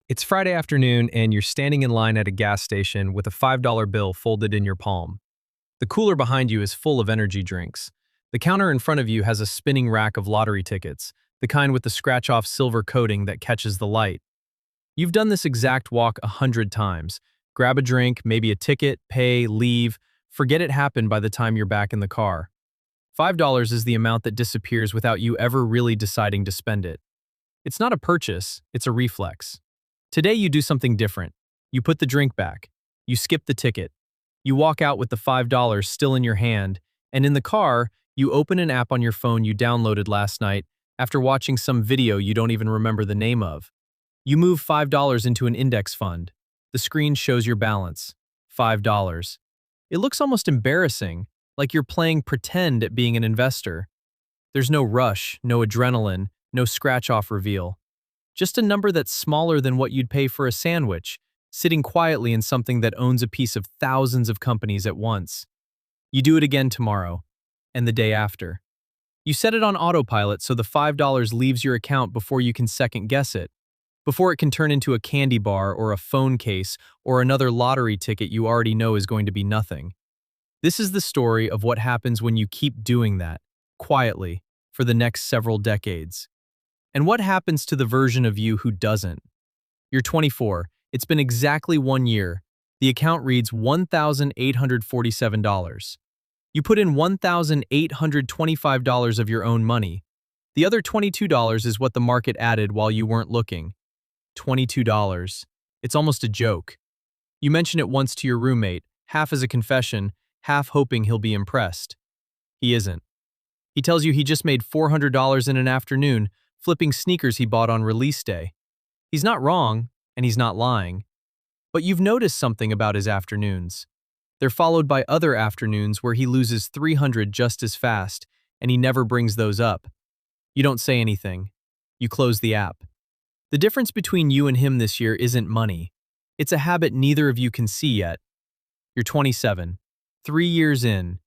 It's Friday afternoon and you're standing in line at a gas station with a $5 bill folded in your palm. The cooler behind you is full of energy drinks. The counter in front of you has a spinning rack of lottery tickets, the kind with the scratch-off silver coating that catches the light. You've done this exact walk 100 times. Grab a drink, maybe a ticket, pay, leave, forget it happened by the time you're back in the car. $5 is the amount that disappears without you ever really deciding to spend it. It's not a purchase, it's a reflex. Today you do something different. You put the drink back. You skip the ticket. You walk out with the $5 still in your hand, and in the car, you open an app on your phone you downloaded last night after watching some video you don't even remember the name of. You move $5 into an index fund. The screen shows your balance. $5. It looks almost embarrassing, like you're playing pretend at being an investor. There's no rush, no adrenaline, no scratch-off reveal. Just a number that's smaller than what you'd pay for a sandwich, sitting quietly in something that owns a piece of thousands of companies at once. You do it again tomorrow, and the day after. You set it on autopilot so the $5 leaves your account before you can second-guess it, before it can turn into a candy bar or a phone case or another lottery ticket you already know is going to be nothing. This is the story of what happens when you keep doing that, quietly, for the next several decades. And what happens to the version of you who doesn't? You're 24. It's been exactly 1 year. The account reads $1,847. You put in $1,825 of your own money. The other $22 is what the market added while you weren't looking. $22. It's almost a joke. You mention it once to your roommate, half as a confession, half hoping he'll be impressed. He isn't. He tells you he just made $400 in an afternoon, flipping sneakers he bought on release day. He's not wrong, and he's not lying. But you've noticed something about his afternoons. They're followed by other afternoons where he loses 300 just as fast, and he never brings those up. You don't say anything. You close the app. The difference between you and him this year isn't money. It's a habit neither of you can see yet. You're 27. 3 years in.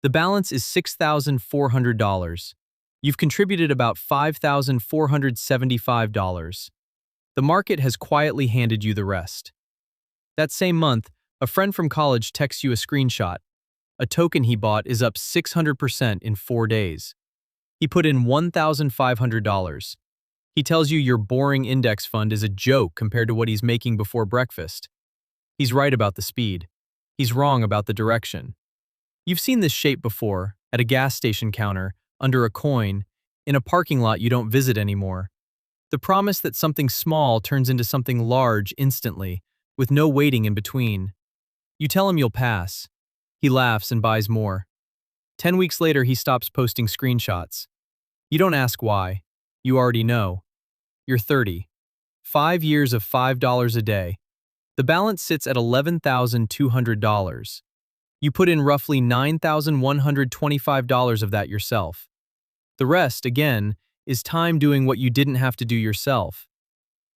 The balance is $6,400. You've contributed about $5,475. The market has quietly handed you the rest. That same month, a friend from college texts you a screenshot. A token he bought is up 600% in 4 days. He put in $1,500. He tells you your boring index fund is a joke compared to what he's making before breakfast. He's right about the speed. He's wrong about the direction. You've seen this shape before, at a gas station counter, under a coin, in a parking lot you don't visit anymore. The promise that something small turns into something large instantly, with no waiting in between. You tell him you'll pass. He laughs and buys more. 10 weeks later, he stops posting screenshots. You don't ask why. You already know. You're 30. 5 years of $5 a day. The balance sits at $11,200. You put in roughly $9,125 of that yourself. The rest, again, is time doing what you didn't have to do yourself.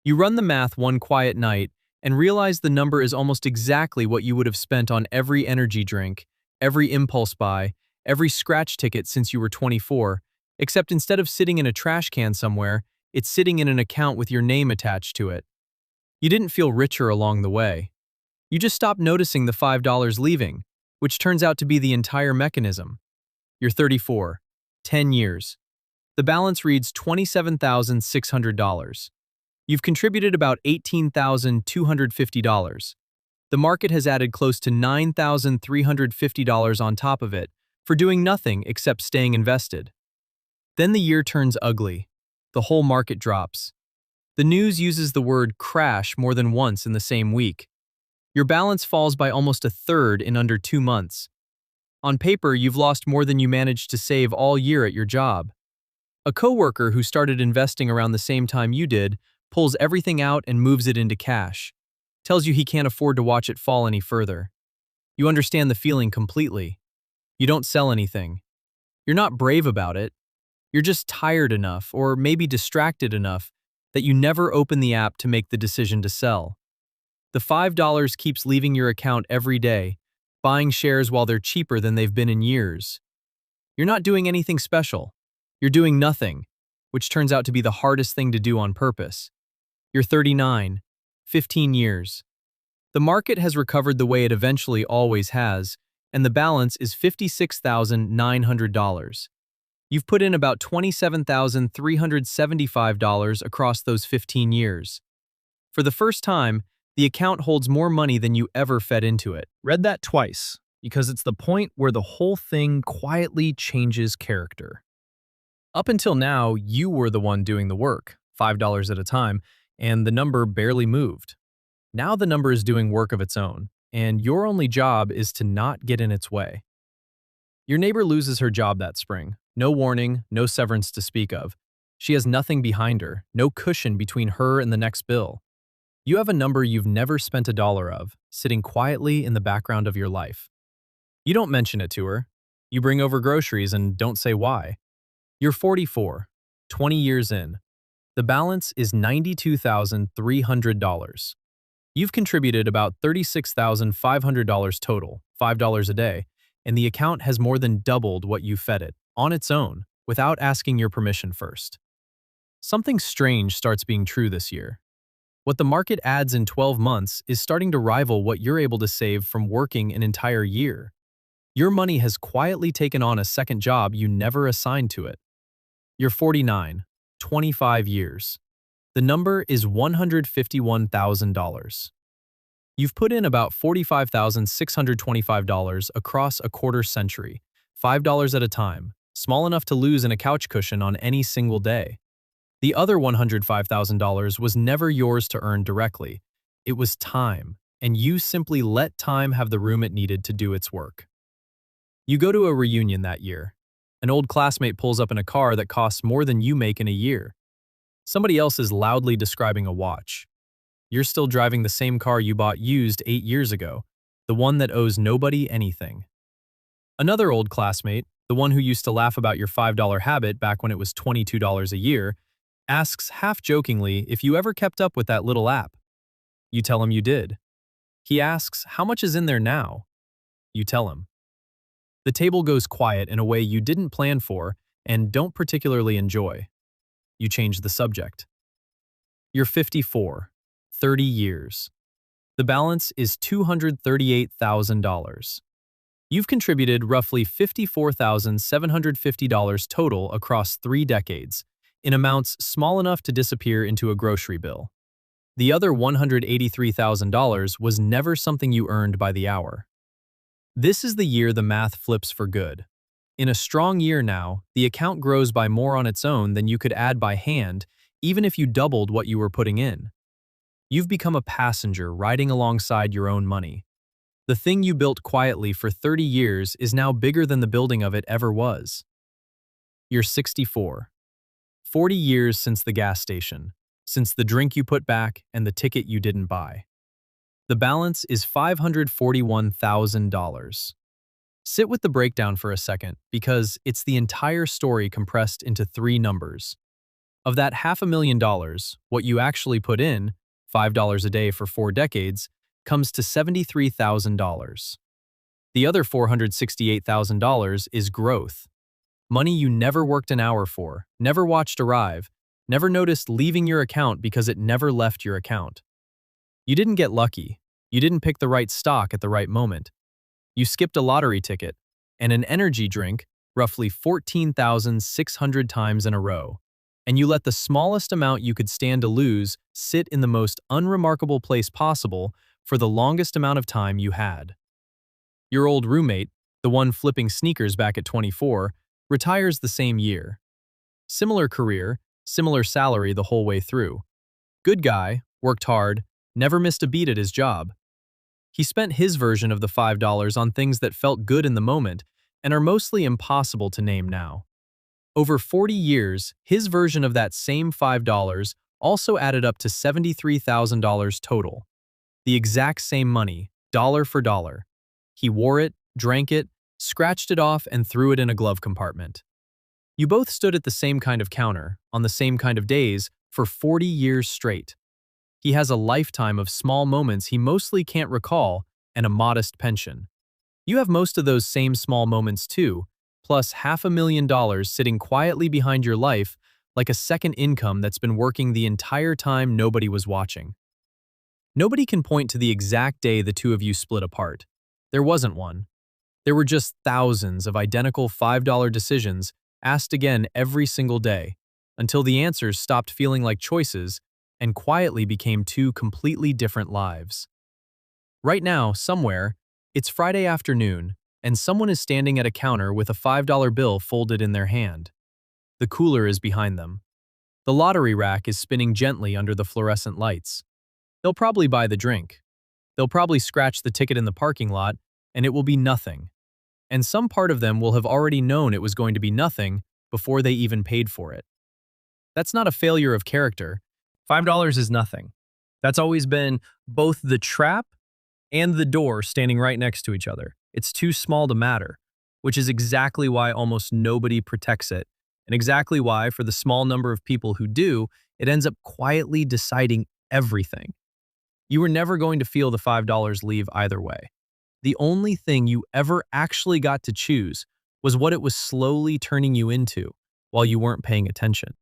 You run the math one quiet night and realize the number is almost exactly what you would have spent on every energy drink, every impulse buy, every scratch ticket since you were 24, except instead of sitting in a trash can somewhere, it's sitting in an account with your name attached to it. You didn't feel richer along the way. You just stopped noticing the $5 leaving, which turns out to be the entire mechanism. You're 34. 10 years. The balance reads $27,600. You've contributed about $18,250. The market has added close to $9,350 on top of it for doing nothing except staying invested. Then the year turns ugly. The whole market drops. The news uses the word crash more than once in the same week. Your balance falls by almost a third in under 2 months. On paper, you've lost more than you managed to save all year at your job. A coworker who started investing around the same time you did pulls everything out and moves it into cash. Tells you he can't afford to watch it fall any further. You understand the feeling completely. You don't sell anything. You're not brave about it. You're just tired enough, or maybe distracted enough, that you never open the app to make the decision to sell. The $5 keeps leaving your account every day, buying shares while they're cheaper than they've been in years. You're not doing anything special. You're doing nothing, which turns out to be the hardest thing to do on purpose. You're 39. 15 years. The market has recovered the way it eventually always has, and the balance is $56,900. You've put in about $27,375 across those 15 years. For the first time, the account holds more money than you ever fed into it. Read that twice, because it's the point where the whole thing quietly changes character. Up until now, you were the one doing the work, $5 at a time, and the number barely moved. Now the number is doing work of its own, and your only job is to not get in its way. Your neighbor loses her job that spring. No warning, no severance to speak of. She has nothing behind her, no cushion between her and the next bill. You have a number you've never spent a dollar of, sitting quietly in the background of your life. You don't mention it to her. You bring over groceries and don't say why. You're 44, 20 years in. The balance is $92,300. You've contributed about $36,500 total, $5 a day, and the account has more than doubled what you fed it, on its own, without asking your permission first. Something strange starts being true this year. What the market adds in 12 months is starting to rival what you're able to save from working an entire year. Your money has quietly taken on a second job you never assigned to it. You're 49, 25 years. The number is $151,000. You've put in about $45,625 across a quarter century, $5 at a time, small enough to lose in a couch cushion on any single day. The other $105,000 was never yours to earn directly. It was time, and you simply let time have the room it needed to do its work. You go to a reunion that year. An old classmate pulls up in a car that costs more than you make in a year. Somebody else is loudly describing a watch. You're still driving the same car you bought used 8 years ago, the one that owes nobody anything. Another old classmate, the one who used to laugh about your $5 habit back when it was $22 a year, asks half-jokingly if you ever kept up with that little app. You tell him you did. He asks how much is in there now. You tell him. The table goes quiet in a way you didn't plan for and don't particularly enjoy. You change the subject. You're 54, 30 years. The balance is $238,000. You've contributed roughly $54,750 total across 3 decades, in amounts small enough to disappear into a grocery bill. The other $183,000 was never something you earned by the hour. This is the year the math flips for good. In a strong year now, the account grows by more on its own than you could add by hand, even if you doubled what you were putting in. You've become a passenger riding alongside your own money. The thing you built quietly for 30 years is now bigger than the building of it ever was. You're 64. 40 years since the gas station, since the drink you put back and the ticket you didn't buy. The balance is $541,000. Sit with the breakdown for a second, because it's the entire story compressed into 3 numbers. Of that $500,000, what you actually put in, $5 a day for 4 decades, comes to $73,000. The other $468,000 is growth. Money you never worked an hour for, never watched arrive, never noticed leaving your account because it never left your account. You didn't get lucky. You didn't pick the right stock at the right moment. You skipped a lottery ticket and an energy drink roughly 14,600 times in a row, and you let the smallest amount you could stand to lose sit in the most unremarkable place possible for the longest amount of time you had. Your old roommate, the one flipping sneakers back at 24, retires the same year. Similar career, similar salary the whole way through. Good guy, worked hard, never missed a beat at his job. He spent his version of the $5 on things that felt good in the moment and are mostly impossible to name now. Over 40 years, his version of that same $5 also added up to $73,000 total. The exact same money, dollar for dollar. He wore it, drank it, scratched it off, and threw it in a glove compartment. You both stood at the same kind of counter, on the same kind of days, for 40 years straight. He has a lifetime of small moments he mostly can't recall and a modest pension. You have most of those same small moments too, plus $500,000 sitting quietly behind your life like a second income that's been working the entire time nobody was watching. Nobody can point to the exact day the two of you split apart. There wasn't one. There were just thousands of identical $5 decisions asked again every single day, until the answers stopped feeling like choices and quietly became two completely different lives. Right now, somewhere, it's Friday afternoon, and someone is standing at a counter with a $5 bill folded in their hand. The cooler is behind them. The lottery rack is spinning gently under the fluorescent lights. They'll probably buy the drink. They'll probably scratch the ticket in the parking lot, and it will be nothing. And some part of them will have already known it was going to be nothing before they even paid for it. That's not a failure of character. $5 is nothing. That's always been both the trap and the door standing right next to each other. It's too small to matter, which is exactly why almost nobody protects it, and exactly why, for the small number of people who do, it ends up quietly deciding everything. You were never going to feel the $5 leave either way. The only thing you ever actually got to choose was what it was slowly turning you into while you weren't paying attention.